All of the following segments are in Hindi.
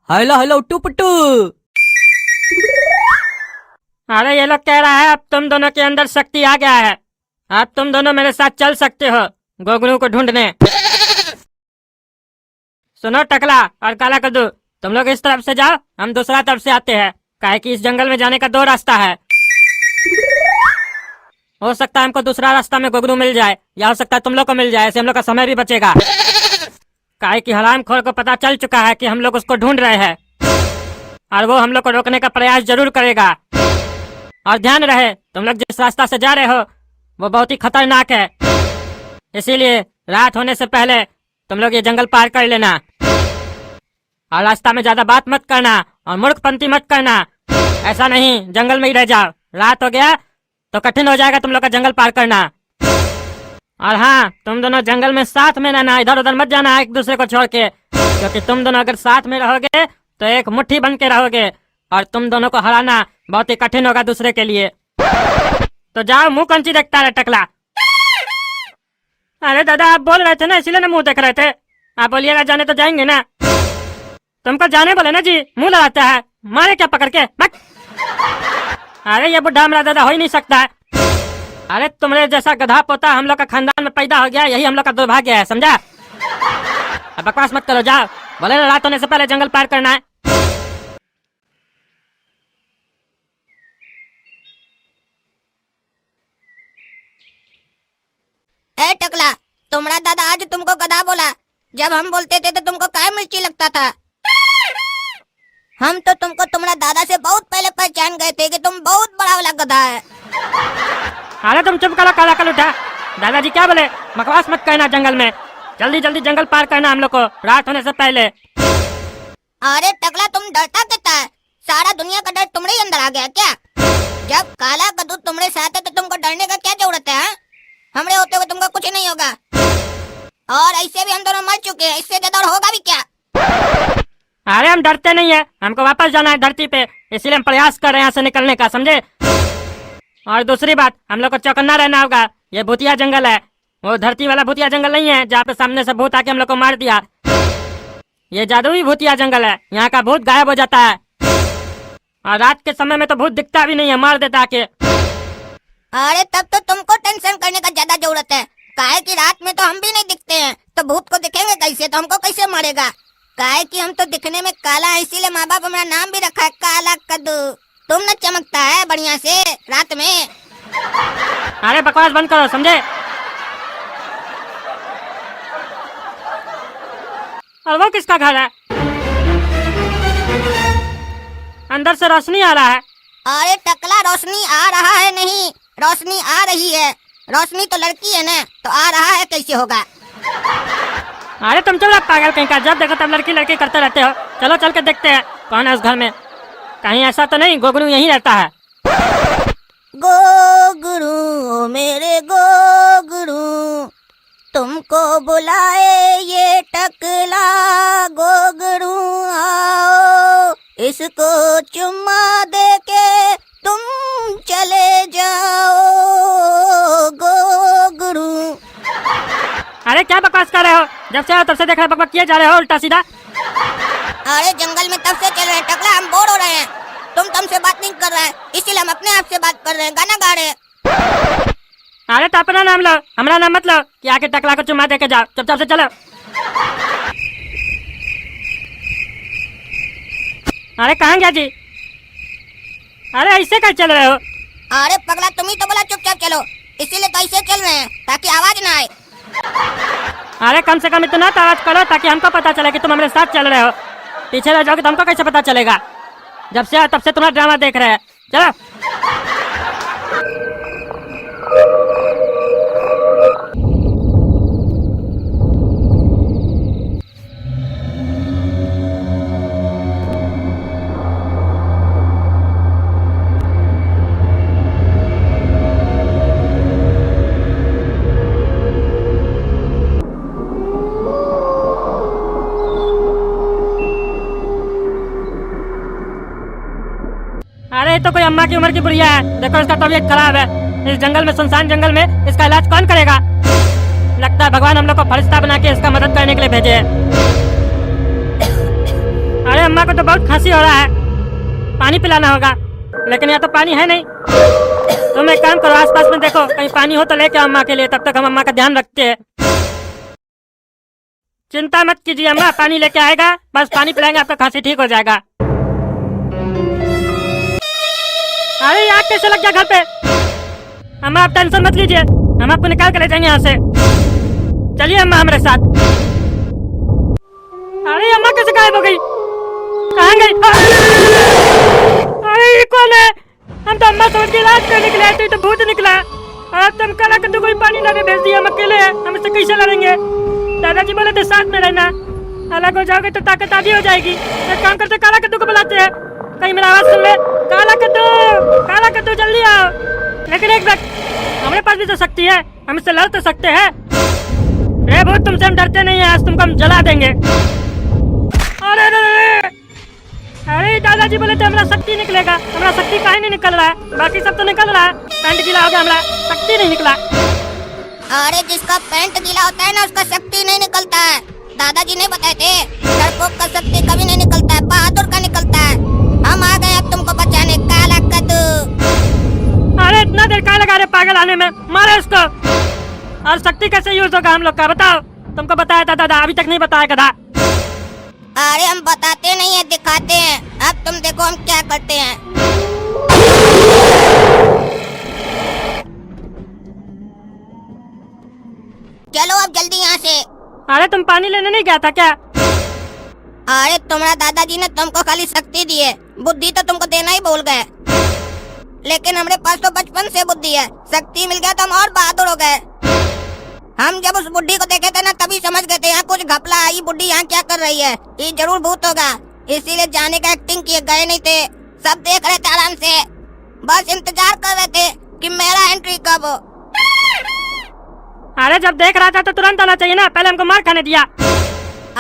Hello hello उट्टू puttu. अरे ये लोग कह रहा है अब तुम दोनों के अंदर शक्ति आ गया है। अब तुम दोनों मेरे साथ चल सकते हो गोगनू को ढूंढने। सुनो टकला और काला कद्दू, तुम लोग इस तरफ से जाओ, हम दूसरा तरफ से आते हैं। काहे कि इस जंगल में जाने का 2 रास्ता है। हो सकता है हमको दूसरा रास्ता में गोगनू मिल जाए, या हो सकता है तुम लोग को मिल जाए, ऐसे हम लोग का समय भी बचेगा। काहे कि हरामखोर को पता चल चुका है कि हम लोग उसको ढूंढ रहे हैं और वो हम लोग को रोकने का प्रयास जरूर करेगा। और ध्यान रहे, तुम लोग जिस रास्ता से जा रहे हो वो बहुत ही खतरनाक है, इसीलिए रात होने से पहले तुम लोग ये जंगल पार कर लेना। और रास्ता में ज्यादा बात मत करना और मूर्खपंती मत करना। ऐसा नहीं जंगल में ही रह जाओ, रात हो गया तो कठिन हो जाएगा तुम लोग का जंगल पार करना। और हाँ, तुम दोनों जंगल में साथ में रहना, इधर उधर मत जाना एक दूसरे को छोड़ के, क्योंकि तुम दोनों अगर साथ में रहोगे तो एक मुट्ठी बन के रहोगे और तुम दोनों को हराना बहुत ही कठिन होगा दूसरे के लिए। तो जाओ, मुंह कंची देखता रहे टकला। अरे दादा, आप बोल रहे थे ना, इसीलिए ना मुंह देख रहे थे। आप बोलिएगा जाने तो जाएंगे ना। तुमको जाने बोले ना जी, मुंह लगाता है, मारे क्या पकड़ के बट। अरे ये बुढ़ा हमारा दादा हो ही नहीं सकता है। अरे तुम्हारे जैसा गधा पोता हम लोग का खानदान में पैदा हो गया, यही हम लोग का दुर्भाग्य है, समझा। अब बकवास मत करो, जाओ। बोले ना रात होने से पहले जंगल पार करना है। ए टकला, तुम्हारा दादा आज तुमको गधा बोला। जब हम बोलते थे तो तुमको काय मिर्ची लगता था। हम तो तुमको तुम्हारा दादा से बहुत पहले पहचान गए थे कि तुम बहुत बड़ा वाला गधा है। अरे तुम चुप करो, काला कल उठा। दादाजी क्या बोले, बकवास मत करना जंगल में। जल्दी जल्दी जंगल पार करना हम लोग को रात होने से पहले। अरे टकला, तुम डरता कितना है? सारा दुनिया का डर तुम्हारे अंदर आ गया क्या? जब काला कद्दू तुम्हारे साथ है तो तुमको डरने का क्या जरूरत है? हमरे होते हुए तुमको कुछ नहीं होगा। और ऐसे भी हम दोनों मर चुके हैं, इससे ज्यादा और होगा भी क्या? अरे हम डरते नहीं है, हमको वापस जाना है धरती पे, इसीलिए हम प्रयास कर रहे हैं यहाँ से निकलने का, समझे। और दूसरी बात, हम लोग को चौकन्ना रहना होगा। ये भूतिया जंगल है, वो धरती वाला भूतिया जंगल नहीं है जहाँ पे सामने से भूत आके हम लोग को मार दिया। ये जादुई भूतिया जंगल है, यहाँ का भूत गायब हो जाता है और रात के समय में तो भूत दिखता भी नहीं है, मार देता आके। अरे तब तो तुमको टेंशन करने का ज्यादा जरूरत है। काहे कि रात में तो हम भी नहीं दिखते हैं, तो भूत को दिखेंगे कैसे, तो हमको कैसे मारेगा? काहे कि हम तो दिखने में काला है, इसीलिए माँ बाप हमारा नाम भी रखा है काला कद्दू। तुम न चमकता है बढ़िया से रात में। अरे बकवास बंद करो, समझे। और वो किसका घर है? अंदर से रोशनी आ रहा है। अरे टकला, रोशनी आ रहा है नहीं, रोशनी आ रही है। रोशनी तो लड़की है ना, तो आ रहा है कैसे होगा? अरे तुम चलो पागल कहीं का, जब देखो तब लड़की लड़की करते रहते हो। चलो चल के देखते हैं कौन है उस घर में। कहीं ऐसा तो नहीं गोगनू यहीं रहता है। गोगुरु मेरे गोगुरु, तुमको बुलाए ये टकला। गोगुरु आओ, इसको चुम्मा दे के तुम चले जाओ। गोगुरु। अरे क्या बकवास कर रहे हो, जब से तब से देख रहे बकवास किए जा रहे हो उल्टा सीधा। अरे जंगल में तब से चल रहे हैं टकला, हम बोर हो रहे हैं। तुमसे बात नहीं कर रहा है, इसीलिए हम अपने आप से बात कर रहे हैं, गाना गा रहे हैं। अरे तो अपना नाम लो, हमारा नाम मत लो कि आके टकला को चुम्मा दे के जाओ। चुपचाप से चलो। अरे कहाँ गया जी? अरे ऐसे क्या चल रहे हो? अरे पगला, तुम ही तो बोला चुपचाप चलो, इसीलिए तो ऐसे चल रहे हैं ताकि आवाज ना आए। अरे कम से कम इतना तो आवाज करो ताकि हमको पता चले कि तुम हमारे साथ चल रहे हो। पीछे रह जाओगे तो हमको कैसे पता चलेगा? जब से तब से तुम्हारा ड्रामा देख रहे हैं। चलो। अरे तो कोई अम्मा की उम्र की बुढ़िया है, देखो इसका तबीयत खराब है। इस जंगल में, सुनसान जंगल में इसका इलाज कौन करेगा? लगता है भगवान हम लोग को फरिश्ता बना के इसका मदद करने के लिए भेजे है। अरे अम्मा को तो बहुत खांसी हो रहा है, पानी पिलाना होगा, लेकिन यहाँ तो पानी है नहीं। तुम एक काम करो, आसपास में देखो, कहीं पानी हो तो लेके आओ अम्मा के लिए, तब तक हम अम्मा का ध्यान रखते हैं। चिंता मत कीजिए अम्मा, पानी लेके आएगा, बस पानी पिलाएंगे, आपका खांसी ठीक हो जाएगा। अरे यार कैसे लग गया घर पे? अम्मा आप टेंशन मत लीजिए, हम आपको निकाल कर ले जाएंगे यहाँ से। चलिए अम्मा हमारे साथ। अरे अम्मा कैसे गायब हो गई? कहाँ गई? अरे ये कौन है? हम तो अम्मा समझ के इलाज करने के लिए आए थे, तो भूत निकला। अब तुम काला कद्दू कोई पानी लाके भेज दिया, हम अकेले हैं, हम इससे कैसे लड़ेंगे? दादाजी बोले थे साथ में रहना, अलग हो जाओगे तो ताकत आधी हो जाएगी। एक काम करते, काला कद्दू को बुलाते हैं, कहीं मेरा आवाज सुन ले। काला कद्दू जल्दी आओ। लेकिन एक बात, हमारे पास भी तो शक्ति है, हम इससे लड़ तो सकते हैं। रे भूत तुमसे हम डरते नहीं है, आज तुमको हम जला देंगे। अरे अरे दादाजी बोले थे हमारा शक्ति निकलेगा, हमारा शक्ति काहे नहीं निकल रहा है? बाकी सब तो निकल रहा है, पैंट गीला हो गया, हमारा शक्ति नहीं निकला। अरे जिसका पैंट गीला होता है ना, उसका शक्ति नहीं निकलता है। दादाजी नहीं बताए थे, डरपोक का शक्ति कभी नहीं निकलता है, बहादुर का निकलता है। हम आ गए अब तुमको बचाने, काला कद्दू। अरे इतना देर क्या लगा रहे पागल आने में, मारे उसको। और शक्ति कैसे यूज होगा हम लोग का, बताओ? तुमको बताया था दादा, अभी तक नहीं बताया गधा। अरे हम बताते नहीं है, दिखाते हैं। अब तुम देखो हम क्या करते हैं। चलो अब जल्दी यहाँ से। अरे तुम पानी लेने नहीं गया था क्या? अरे तुम्हारा दादाजी ने तुमको खाली शक्ति दी है, बुद्धि तो तुमको देना ही भूल गए। लेकिन हमारे पास तो बचपन से बुद्धि है, शक्ति मिल गया तो हम और बहादुर हो गए। हम जब उस बुढ़ी को देखे थे ना, तभी समझ गए थे यहाँ कुछ घपला है, ये बुढ़ी यहाँ क्या कर रही है, ये जरूर भूत होगा। इसीलिए जाने का एक्टिंग किए, गए नहीं थे, सब देख रहे थे आराम से, बस इंतजार कर रहे थे कि मेरा एंट्री कब हो। अरे जब देख रहा था तो तुरंत आना चाहिए ना, पहले हमको मार खाने दिया।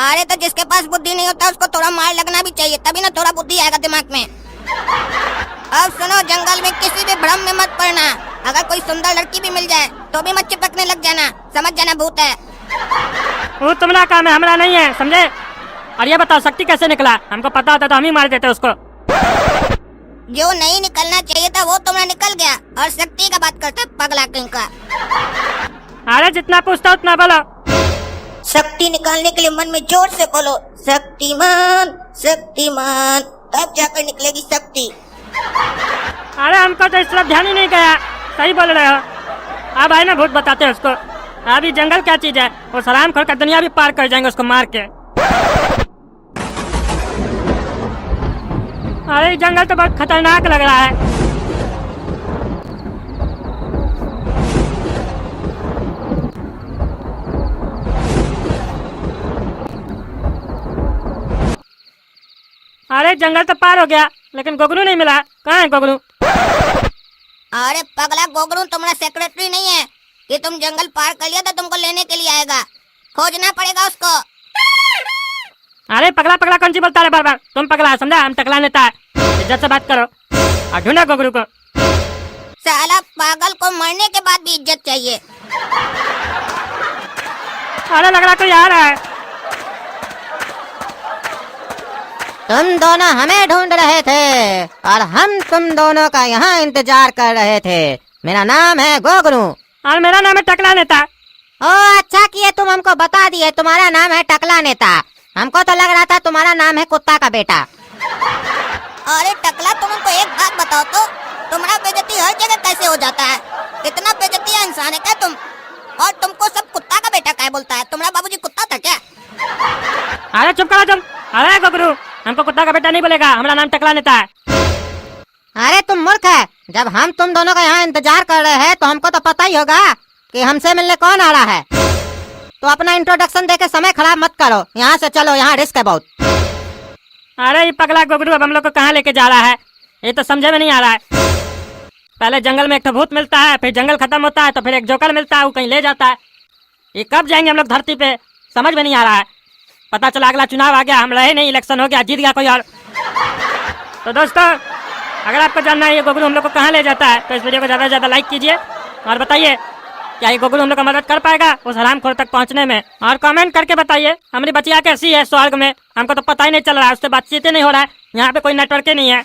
अरे तो जिसके पास बुद्धि नहीं होता उसको थोड़ा मार लगना भी चाहिए, तभी ना थोड़ा बुद्धि आएगा दिमाग में। अब सुनो, जंगल में किसी भी भ्रम में मत पड़ना। अगर कोई सुंदर लड़की भी मिल जाए तो भी मत चिपकने लग जाना, समझ जाना भूत है। वो तुम्हारा काम है, हमारा नहीं है, समझे? और ये बताओ शक्ति कैसे निकला? हमको पता होता तो हम ही मार देते उसको। जो नहीं निकलना चाहिए था वो तुम्हारा निकल गया, और शक्ति का बात करता पगला कहीं का। अरे जितना पूछता उतना बोलो। शक्ति निकालने के लिए मन में जोर से बोलो, शक्तिमान शक्तिमान, तब जाकर निकलेगी शक्ति। अरे हमको तो इस तरफ ध्यान ही नहीं गया, सही बोल रहे हो। अब आए ना भूत बताते हैं उसको। अभी जंगल क्या चीज है, वो सलाम खोल कर दुनिया भी पार कर जाएंगे उसको मार के। अरे जंगल तो बहुत खतरनाक लग रहा है। अरे जंगल तो पार हो गया, लेकिन गोगरू नहीं मिला। कहाँ है गोगरू? अरे पगला, गोगरू तुम्हारा सेक्रेटरी नहीं है, ये तुम जंगल पार कर लिया तो तुमको लेने के लिए आएगा, खोजना पड़ेगा उसको। अरे पगला पगला कौन सी बोलता है बार बार? तुम पगला है समझा, हम टकला नेता है। इज्जत से बात करो और ढूंढो गोगरू को। साला पागल को मरने के बाद भी इज्जत चाहिए। अरे लग रहा कोई आ रहा है। तुम दोनों हमें ढूंढ रहे थे और हम तुम दोनों का यहाँ इंतजार कर रहे थे। मेरा नाम है गोगरू और मेरा नाम है टकला नेता। ओ अच्छा किए तुम हमको बता दिए तुम्हारा नाम है टकला नेता। हमको तो लग रहा था तुम्हारा नाम है कुत्ता का बेटा। अरे टकला, तुम हमको एक बात बताओ तो, तुम्हारा बेइज्जती हर जगह कैसे हो जाता है? इतना बेइज्जती इंसान है क्या तुम? और तुमको सब कुत्ता का बेटा क्या बोलता है? तुम्हारा बाबूजी कुत्ता था क्या? अरे चुप करो तुम। अरे गोगरू, हमको कुत्ता का बेटा नहीं बोलेगा, हमारा नाम टकला नेता है। अरे तुम मूर्ख है, जब हम तुम दोनों का यहाँ इंतजार कर रहे हैं तो हमको तो पता ही होगा कि हमसे मिलने कौन आ रहा है। तो अपना इंट्रोडक्शन देके समय खराब मत करो, यहाँ से चलो, यहाँ रिस्क है बहुत। अरे ये पगला गोगरू अब हम लोग को कहाँ लेके जा रहा है, ये तो समझे में नहीं आ रहा है। पहले जंगल में एक भूत मिलता है, फिर जंगल खत्म होता है तो फिर एक जोकर मिलता है, वो कहीं ले जाता है। ये कब जाएंगे हम लोग धरती पे, समझ में नहीं आ रहा है। पता चला अगला चुनाव आ गया, हम रहे नहीं, इलेक्शन हो गया, जीत गया कोई और। तो दोस्तों, अगर आपको जानना है ये गोगरू हम लोग को कहाँ ले जाता है तो इस वीडियो को ज़्यादा से ज़्यादा लाइक कीजिए और बताइए क्या ये गोगरू हम लोग का मदद कर पाएगा उस हरामखोर तक पहुँचने में। और कमेंट करके बताइए हमारी बचिया कैसी है स्वर्ग में, हमको तो पता ही नहीं चल रहा है, उससे बातचीत ही नहीं हो रहा है। यहाँ पे कोई नेटवर्क ही नहीं है।